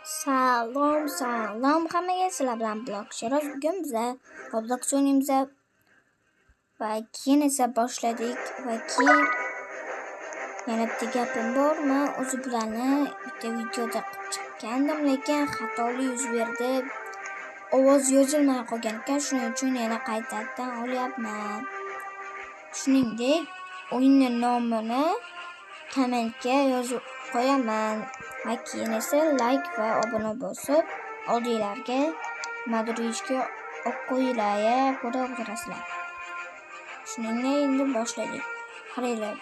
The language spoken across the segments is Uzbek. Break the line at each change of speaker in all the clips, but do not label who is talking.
Salom hammaga, sizlar bilan Blokcheroz. Bugun biz Roblox o'ynaymiz va keyin esa boshladik va keyin yana bitta gapim bormi, o'zi bularni bitta videoda qilib chiqqandim, lekin xatolik yuz berdi. Ovoz yozilmay qolgan ekan, shuning uchun yana qaytadan olyapman. Shuningdek, o'yinning nomini kommentga yozib qo'yaman. Va keyin esa like va obuna bosib, oldinglarga madrujga o'q qo'yinglar, ko'ra o'tirasizlar. Shuningdek, endi boshladik. Qaranglar.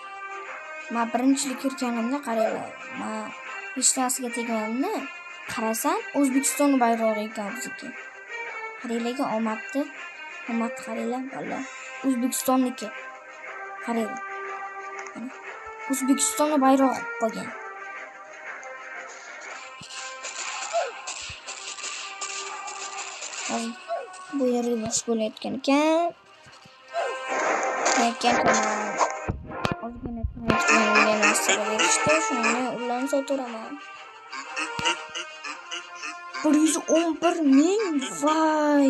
Men birinchilik kirganimda qaranglar. Men hech narsaga tegmadim. Qarasam, O'zbekiston bayrog'i ekan bizga. Qaranglar, omad qaranglar, bolalar. O'zbekistonniki. Qaranglar. O'zbekiston bayrog'i qo'ygan. Bu yerga bosh bo'layotgan ekan. Ozgina narsaga berishdi, shuni ularni sotiraman. 111,000 voy.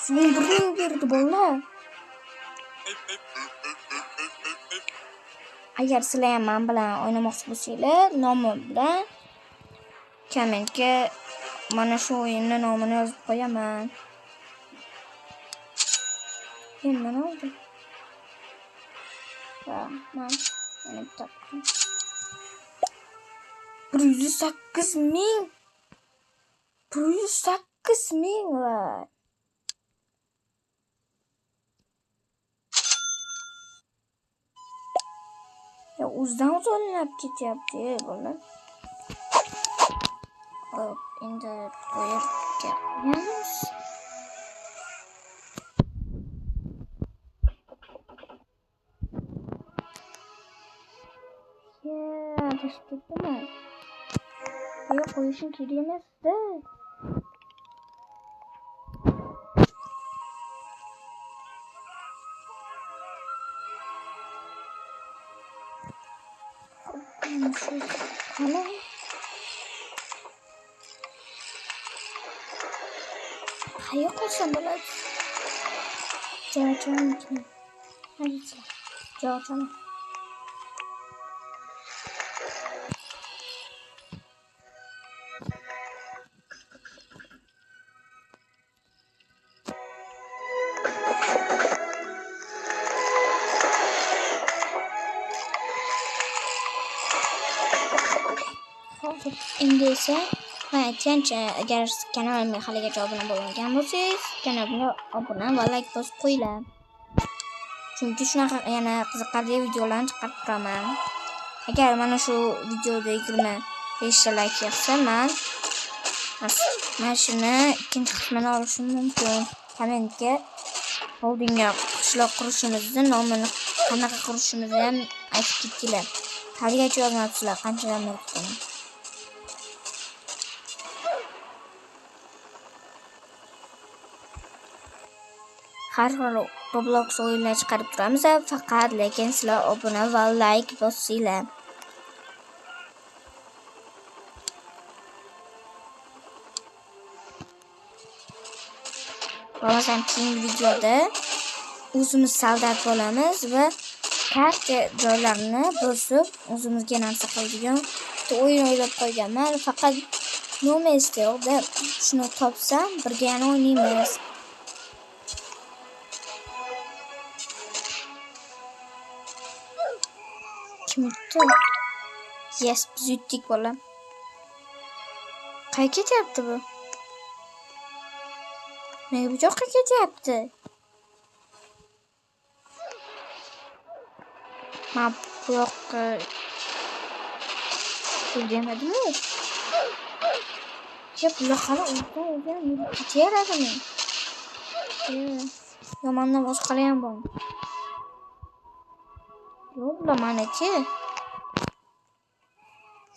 111,000 berdi bolalar. Agar sizlar ham men bilan o'ynamoqchi bo'lsanglar, nomim bilan kommentga mana shu o'yinning nomini yozib qo'yaman. Nima oldu? Men yana topdim. 108,000. 108,000 voy. Ya o'zidan o'zlanib ketyapti bular. Hop, endi qo'yib ketamiz. Düştüktü. Yok, o işin kelimesi. Hala. Hayır, koşan böyle. Canım. Hadi. Canım. Endi esa agar kanalimga haligacha obuna bo'lmagan bo'lsangiz, kanalimga obuna va like bosib qo'yinglar. Chunki shunaqa yana qiziqarli videolarni chiqarib turaman. Agar mana shu videoda 25 ta like yig'sa, men shuni ikkinchi qismini olishim mumkin. Kommentga oldinga qishloq qurishimizni nomini qanaqa qurishimizni ham aytib ketinglar. Haligacha yozmabsizlar, qanchadan beri. Har xil Roblox o'yinlar chiqarib turamiz, faqat lekin sizlar obuna va like bosinglar. Bo'lmasam keyingi videoda o'zimiz soldat bo'lamiz va karta joylarini bosib o'zimizga narsa qiladigan o'yin o'ylab qo'yganman. Faqat nima istiyoqda shuni topsam birga yana o'ynaymiz. Kim yutdi? Yes, biz yutdik bolam. Qayerga ketyapti bu? Nega bu yoqqa ketyapti? Men bu yoqqa demadimmi? Bular hali o'zdan ketaveradimi? Yomondan boshqalar ham bor. Yo'q, bular meniki.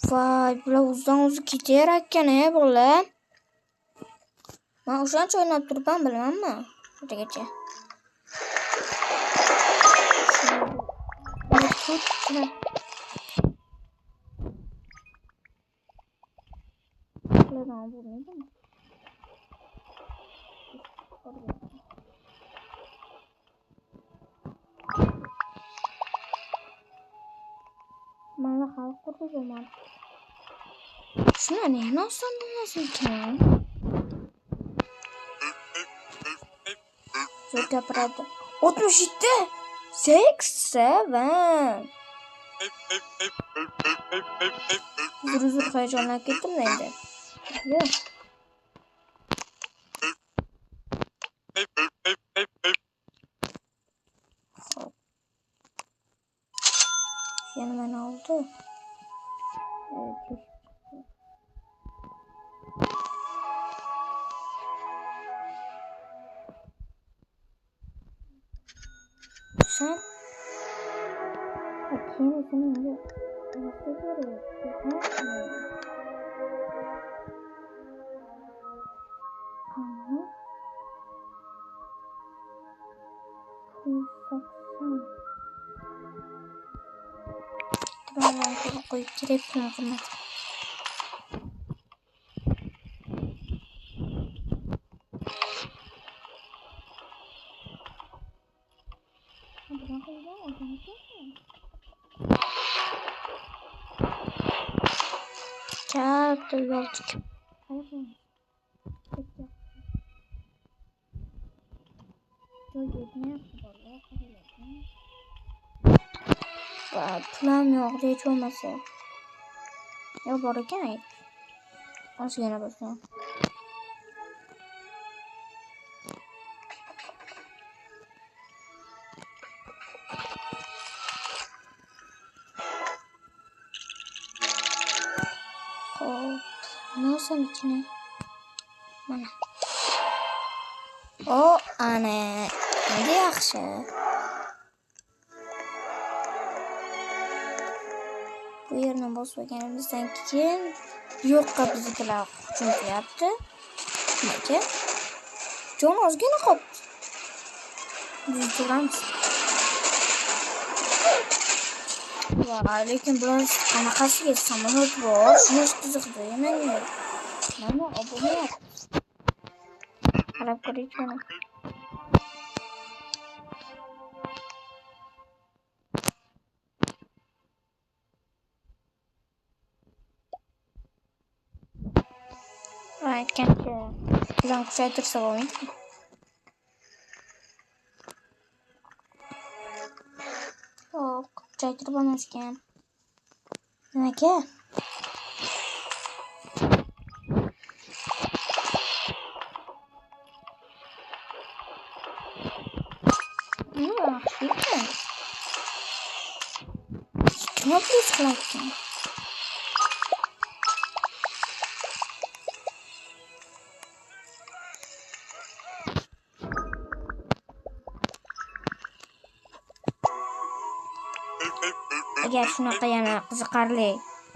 Voy, bular o'zidan o'zi ketaver ekan, bular. Men o'shancha o'ynab turibman, bilmayman. O'tagacha. adam bo'lmaydi. Mana xalq qurdi. Shuna ne nasıl ekan? Çok gapiradi. 67. 87. Zır heyecanlanib ketdim endi. Yo'q. Yana mana oldu. Evet. Sen bakayım senin de nasıl görüyorsun? Aha. 180. Ben bunu koyup girip yapmadım. Çarptı yolcuk. Plan yok hiç olmasa. Ya bor ekan. Ozgina bo'lsa. Hop. Nasıl içine? Mana. O ana. Endi yaxshi. Bu yerni bosmaganimizdan keyin yo'qqa biznikilar hujum qilyapti. Nimaga? Jon ozgina qoldi. Biz turamiz. Voy, lekin bular qanaqasiga samolyot bor? Shunisi qiziqdi. Menga. Mana obuna. Qarab ko'raylik mana. Aytgancha bilan kuchaytirsa bo'lmaydi. Yo'q, kuchaytirib olmas ekan. Nimaga? Yaxshi ekan. Nima plyus qilyapsan? Agar shunaqa yana qiziqarli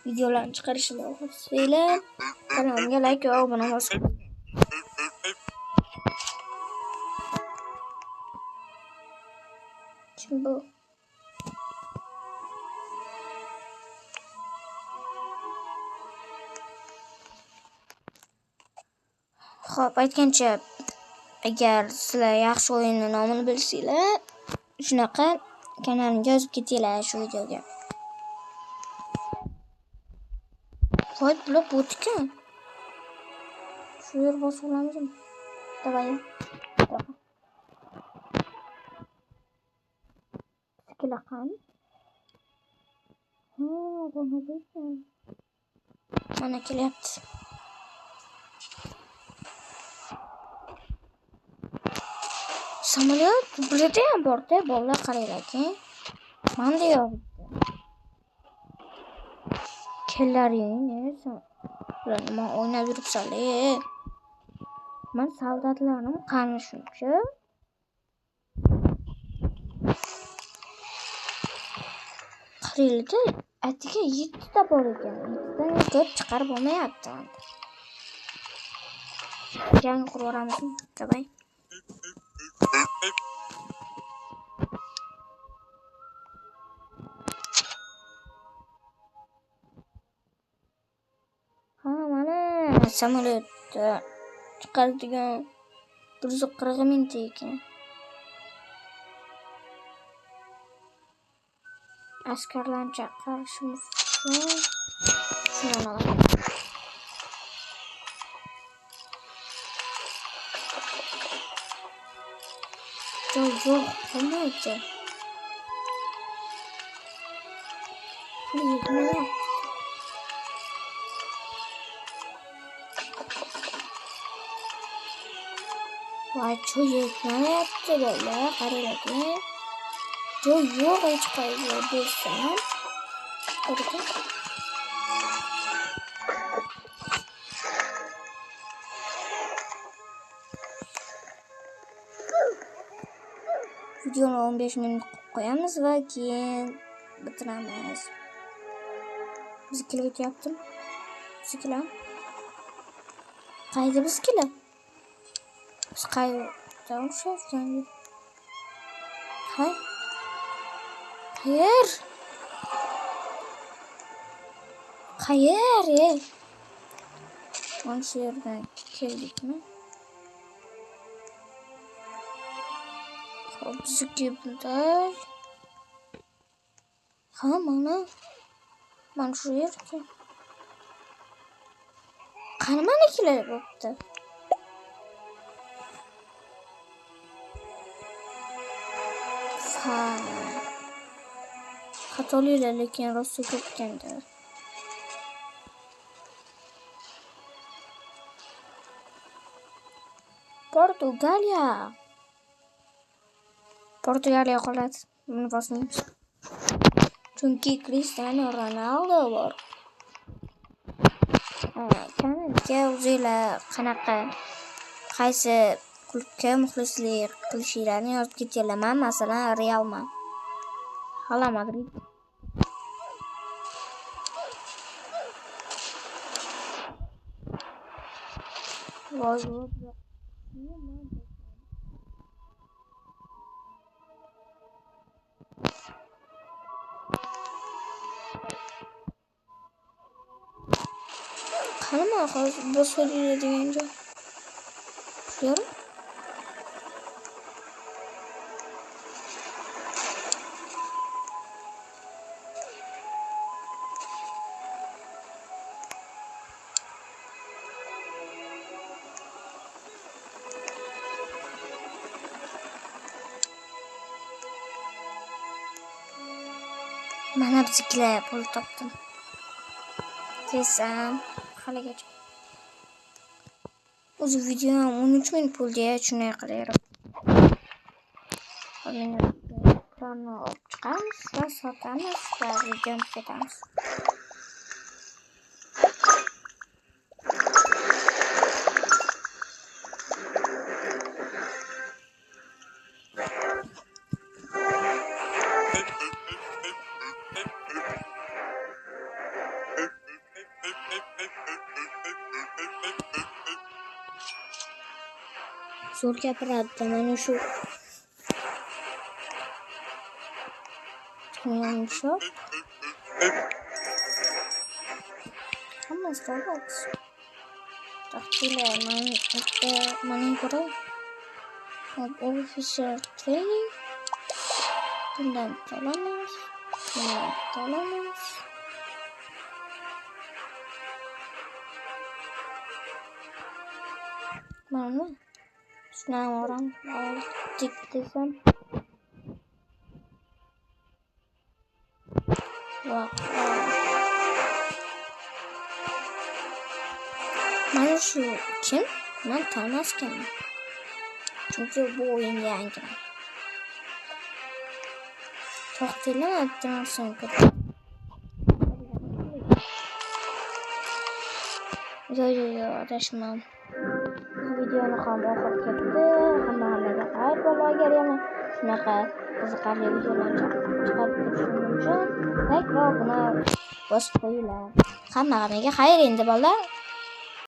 videolarni chiqarishni xohlasanglar, kanalimga like va obuna bo'ling. Kim bu? Xo'p, aytgancha agar sizlar yaxshi o'yinni nomini bilsanglar, shunaqa kanalimga yozib ketinglar shu videoga. Voy, bular bot-ku. Shu yer bosib olamizmi? Davay. Skilaqan. Bo'lmaydi. Mana kelyapti. Samolyot bularda ham bor-da, bolalar qaranglar-ki. Manda yozibdi. Kellaring, bular nima o'ynab yuribsanlar? Men soldatlarning qani shuncha. Qaranglar, atiga 7 ta bor ekan. 7 dan ko'p chiqarib olmayapti. Jang qurib yuboramizmi? Davay. Ha, mana samolyotda chiqaradigan 140 mingta ekan. Askarlarni chaqirishimiz uchun shuni olaman. Yo'q, qolmaydi. Voy, choy yetmayapti bolalar, qaranglar. Joy yo'q hech qayerda bo'lsam. Videoni 15 minut qo'yamiz va keyin bitiramiz. Bizkilar ketyapti. Bizkilar. Qayda bizkilar? Biz qayerda o'xshayotgandi? Hayır. Mana shu yerdan keldikmi? Hop, bizga bunday. Mana shu yerga. Qani manikilar bo'pti. Xatoliklar lekin rosa ko'pkanda. Portugaliya qoladi. Buni bosmaymiz. Chunki Cristiano Ronaldo bor. Kanalga o'zinglar qaysi klubga muxlislik qilishingizni yozib ketinglar. Men masalan Realman. Hala Madrid. Voy. Qanima hozir bosoladigan joy. Yo'q. Mana bizkilar pul topdim. Desam, haligacha. O'zi videom 13 minut bo'ldi, shunday qilaverib. Hozir ekronni olib chiqamiz va sotamiz va videoni tugatamiz. Zo'r gapiradi, mana shu. Shop. Hammasi Roblox. Taqdirlar mana ko'ra. Officer training. Bundan olamiz. Mana shundan orang oldik desam. Mana shu kim? Men tanishman. Chunki bu o'yin yangi. To'xtalar aytdim Yo, adashmam. Videoni ham oxir ketdi. Hammaga xayr bolalar yana shunaqa qiziqarli videolar chiqarib turishim uchun like va obuna bosib qo'yinglar. Hammaga xayr endi bolalar.